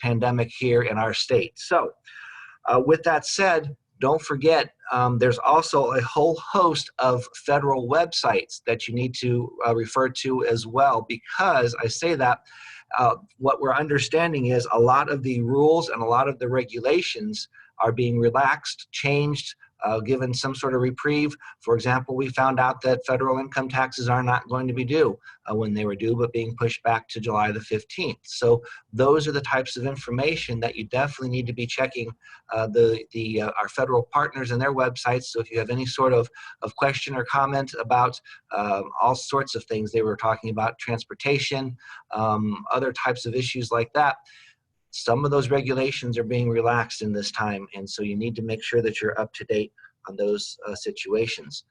pandemic here in our state. So with that said, don't forget, there's also a whole host of federal websites that you need to refer to as well, because I say that what we're understanding is a lot of the rules and a lot of the regulations are being relaxed, changed, given some sort of reprieve. For example, we found out that federal income taxes are not going to be due when they were due, but being pushed back to July the 15th. So those are the types of information that you definitely need to be checking our federal partners and their websites. So if you have any sort of question or comment about all sorts of things, they were talking about transportation, other types of issues like that, some of those regulations are being relaxed in this time, and so you need to make sure that you're up to date on those situations.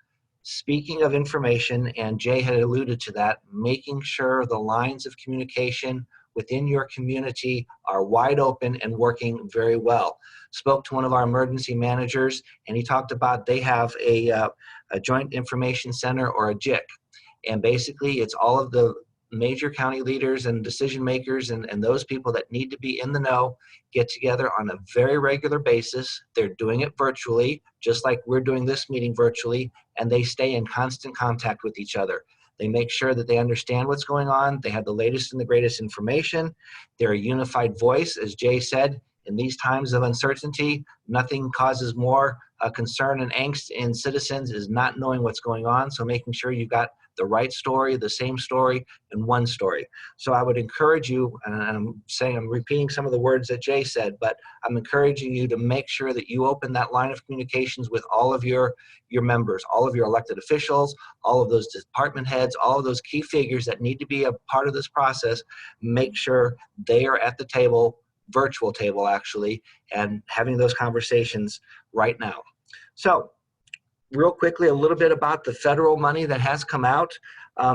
Speaking of information, and Jay had alluded to that, making sure the lines of communication within your community are wide open and working very well. Spoke to one of our emergency managers, and he talked about they have a Joint Information Center, or a JIC, and basically it's all of the major county leaders and decision makers and those people that need to be in the know get together on a very regular basis. They're doing it virtually, just like we're doing this meeting virtually, and they stay in constant contact with each other. They make sure that they understand what's going on. They have the latest and the greatest information. They're a unified voice. As Jay said, in these times of uncertainty, nothing causes more concern and angst in citizens is not knowing what's going on. So making sure you've got the right story, the same story, and one story. So I would encourage you, and I'm repeating some of the words that Jay said, but I'm encouraging you to make sure that you open that line of communications with all of your members, all of your elected officials, all of those department heads, all of those key figures that need to be a part of this process. Make sure they are at the table, virtual table actually, and having those conversations right now. So real quickly, a little bit about the federal money that has come out.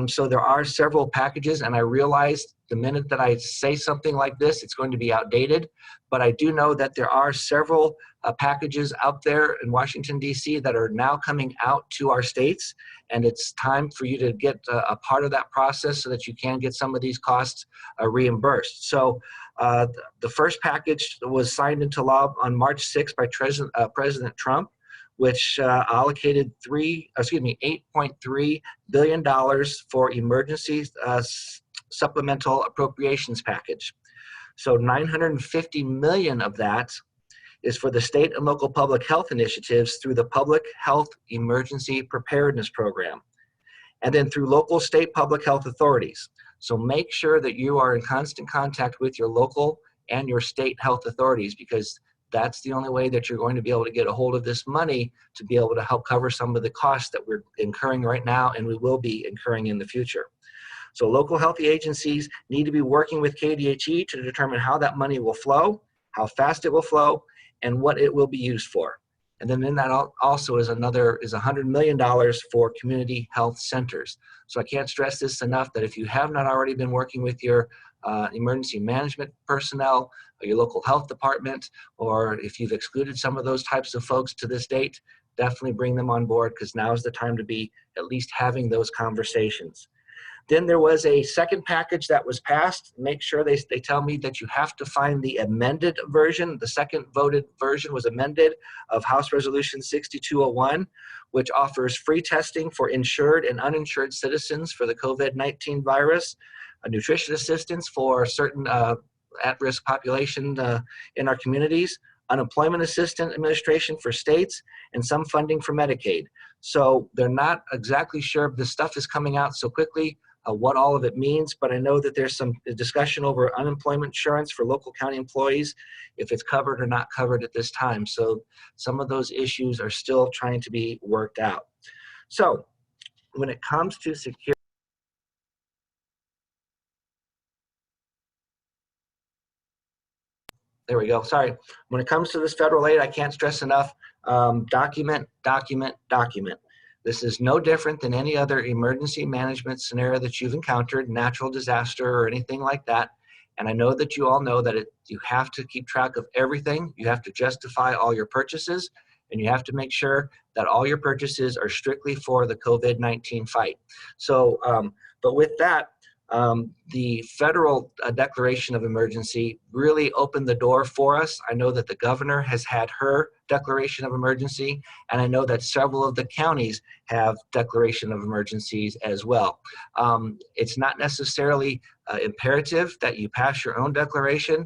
So there are several packages, and I realize the minute that I say something like this, it's going to be outdated, but I do know that there are several packages out there in Washington, D.C. that are now coming out to our states, and it's time for you to get a part of that process so that you can get some of these costs reimbursed. So the first package was signed into law on March 6th by President Trump, which allocated $8.3 billion for emergency supplemental appropriations package. So $950 million of that is for the state and local public health initiatives through the Public Health Emergency Preparedness Program, and then through local state public health authorities. So make sure that you are in constant contact with your local and your state health authorities, because that's the only way that you're going to be able to get a hold of this money to be able to help cover some of the costs that we're incurring right now and we will be incurring in the future. So local healthy agencies need to be working with KDHE to determine how that money will flow, how fast it will flow, and what it will be used for. And then in that also is $100 million for community health centers. So I can't stress this enough that if you have not already been working with your emergency management personnel, or your local health department, or if you've excluded some of those types of folks to this date, definitely bring them on board, because now is the time to be at least having those conversations. Then there was a second package that was passed. Make sure they tell me that you have to find the amended version. The second voted version was amended of House Resolution 6201, which offers free testing for insured and uninsured citizens for the COVID-19 virus, nutrition assistance for certain at-risk population in our communities, unemployment assistance administration for states, and some funding for Medicaid. So they're not exactly sure if this stuff is coming out so quickly, what all of it means, but I know that there's some discussion over unemployment insurance for local county employees, if it's covered or not covered at this time. So some of those issues are still trying to be worked out. So when it comes to security, there we go, sorry. When it comes to this federal aid, I can't stress enough, document, document, document. This is no different than any other emergency management scenario that you've encountered, natural disaster or anything like that. And I know that you all know that you have to keep track of everything. You have to justify all your purchases, and you have to make sure that all your purchases are strictly for the COVID-19 fight. So, but with that, the federal declaration of emergency really opened the door for us. I know that the governor has had her declaration of emergency, and I know that several of the counties have declaration of emergencies as well. It's not necessarily imperative that you pass your own declaration.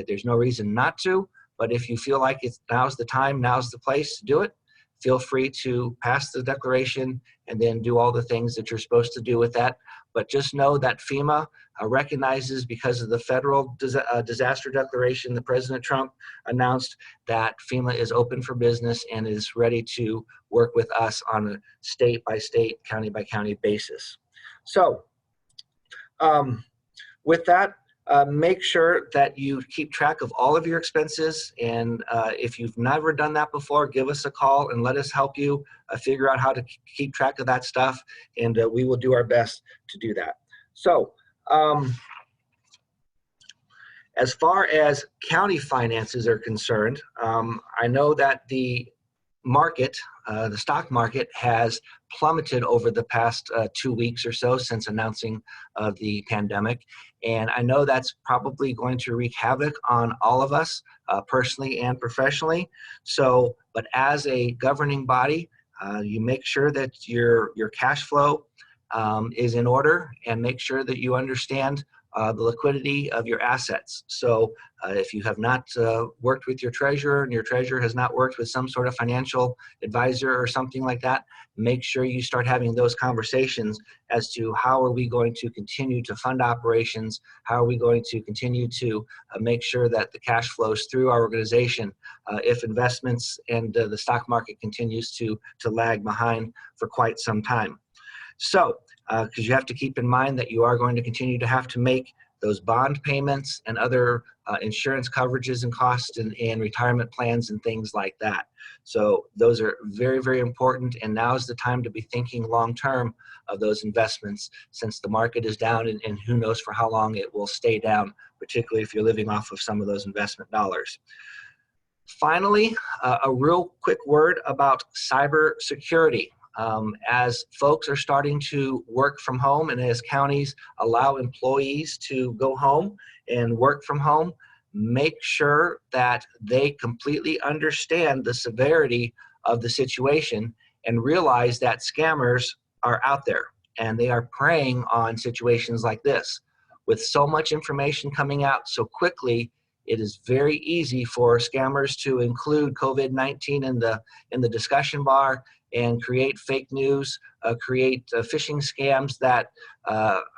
There's no reason not to, but if you feel like now's the time, now's the place to do it, feel free to pass the declaration and then do all the things that you're supposed to do with that. But just know that FEMA recognizes, because of the federal disaster declaration that President Trump announced, that FEMA is open for business and is ready to work with us on a state by state, county by county basis. So with that, make sure that you keep track of all of your expenses. And if you've never done that before, give us a call and let us help you figure out how to keep track of that stuff. And we will do our best to do that. So as far as county finances are concerned, I know that the market, the stock market, has plummeted over the past 2 weeks or so since announcing the pandemic. And I know that's probably going to wreak havoc on all of us, personally and professionally. So, but as a governing body, you make sure that your cash flow is in order, and make sure that you understand the liquidity of your assets. So if you have not worked with your treasurer, and your treasurer has not worked with some sort of financial advisor or something like that, make sure you start having those conversations as to how are we going to continue to fund operations, how are we going to continue to make sure that the cash flows through our organization if investments and the stock market continues to lag behind for quite some time. So, because you have to keep in mind that you are going to continue to have to make those bond payments and other insurance coverages and costs and retirement plans and things like that. So those are very, very important, and now is the time to be thinking long-term of those investments, since the market is down and who knows for how long it will stay down, particularly if you're living off of some of those investment dollars. Finally, a real quick word about cybersecurity. As folks are starting to work from home, and as counties allow employees to go home and work from home, make sure that they completely understand the severity of the situation and realize that scammers are out there and they are preying on situations like this. With so much information coming out so quickly, it is very easy for scammers to include COVID-19 in the discussion bar and create fake news, create phishing scams that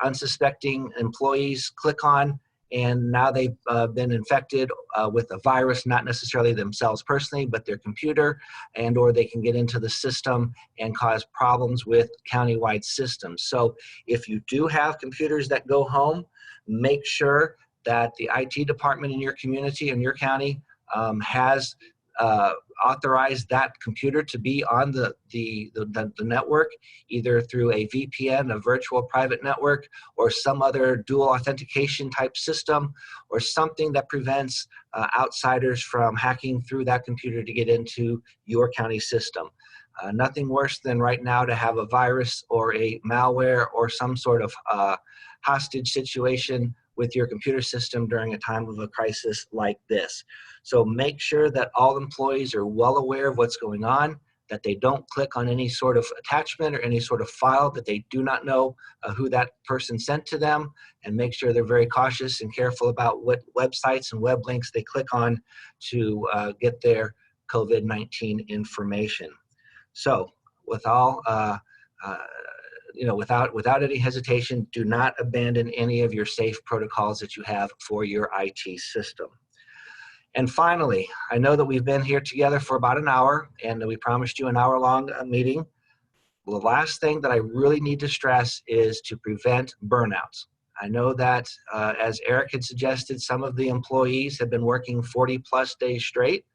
unsuspecting employees click on, and now they've been infected with a virus, not necessarily themselves personally, but their computer, and or they can get into the system and cause problems with countywide systems. So if you do have computers that go home, make sure that the IT department in your community and your county has authorize that computer to be on the network, either through a VPN, a virtual private network, or some other dual authentication type system, or something that prevents outsiders from hacking through that computer to get into your county system. Nothing worse than right now to have a virus or a malware or some sort of hostage situation with your computer system during a time of a crisis like this. So make sure that all employees are well aware of what's going on, that they don't click on any sort of attachment or any sort of file that they do not know who that person sent to them, and make sure they're very cautious and careful about what websites and web links they click on to get their COVID-19 information. So with all, without any hesitation, do not abandon any of your safe protocols that you have for your IT system. And finally, I know that we've been here together for about an hour, and we promised you an hour-long meeting. The last thing that I really need to stress is to prevent burnouts. I know that, as Eric had suggested, some of the employees have been working 40-plus days straight.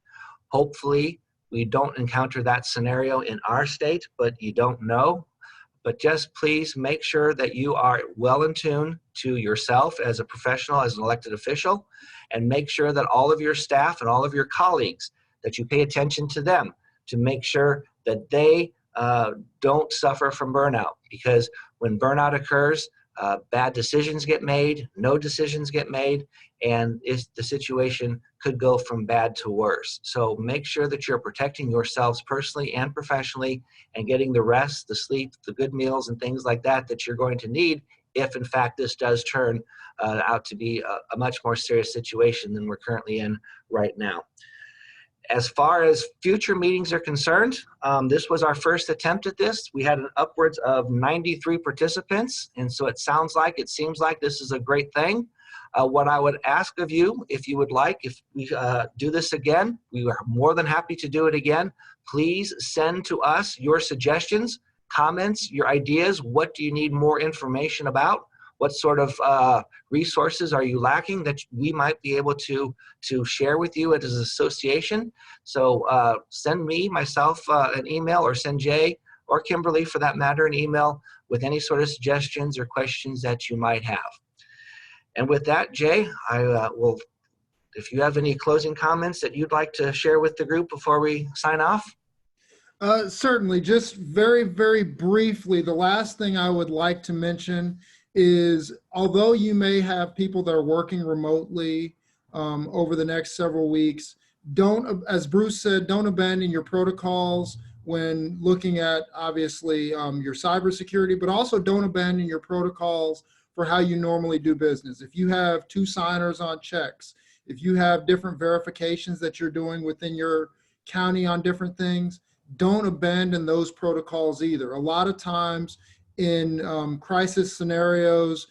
Hopefully, we don't encounter that scenario in our state, but you don't know. But just please make sure that you are well in tune to yourself as a professional, as an elected official, and make sure that all of your staff and all of your colleagues, that you pay attention to them to make sure that they don't suffer from burnout. Because when burnout occurs, bad decisions get made, no decisions get made, and the situation could go from bad to worse. So make sure that you're protecting yourselves personally and professionally, and getting the rest, the sleep, the good meals, and things like that that you're going to need if, in fact, this does turn out to be a much more serious situation than we're currently in right now. As far as future meetings are concerned, this was our first attempt at this. We had upwards of 93 participants, and so it seems like this is a great thing. What I would ask of you, if you would like, if we do this again, we are more than happy to do it again. Please send to us your suggestions, comments, your ideas. What do you need more information about? What sort of resources are you lacking that we might be able to share with you as an association? So send myself, an email, or send Jay or Kimberly, for that matter, an email with any sort of suggestions or questions that you might have. And with that, Jay, I will, if you have any closing comments that you'd like to share with the group before we sign off. Certainly, just very, very briefly, the last thing I would like to mention is, although you may have people that are working remotely over the next several weeks, don't, as Bruce said, don't abandon your protocols when looking at, obviously, your cybersecurity, but also don't abandon your protocols for how you normally do business. If you have 2 signers on checks, if you have different verifications that you're doing within your county on different things, don't abandon those protocols either. A lot of times in crisis scenarios,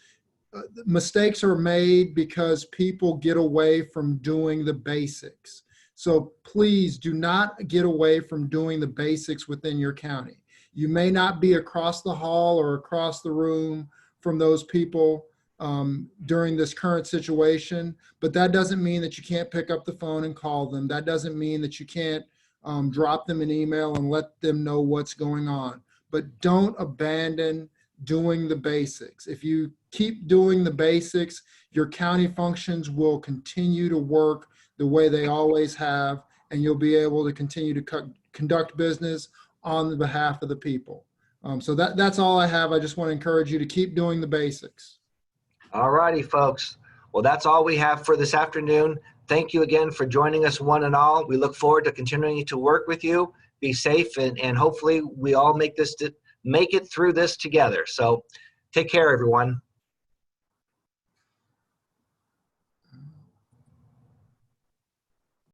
mistakes are made because people get away from doing the basics. So please do not get away from doing the basics within your county. You may not be across the hall or across the room from those people during this current situation, but that doesn't mean that you can't pick up the phone and call them. That doesn't mean that you can't drop them an email and let them know what's going on. But don't abandon doing the basics. If you keep doing the basics, your county functions will continue to work the way they always have, and you'll be able to continue to conduct business on the behalf of the people. So that's all I have. I just want to encourage you to keep doing the basics. All righty, folks. Well, that's all we have for this afternoon. Thank you again for joining us, one and all. We look forward to continuing to work with you. Be safe, and hopefully we all make it through this together. So take care, everyone.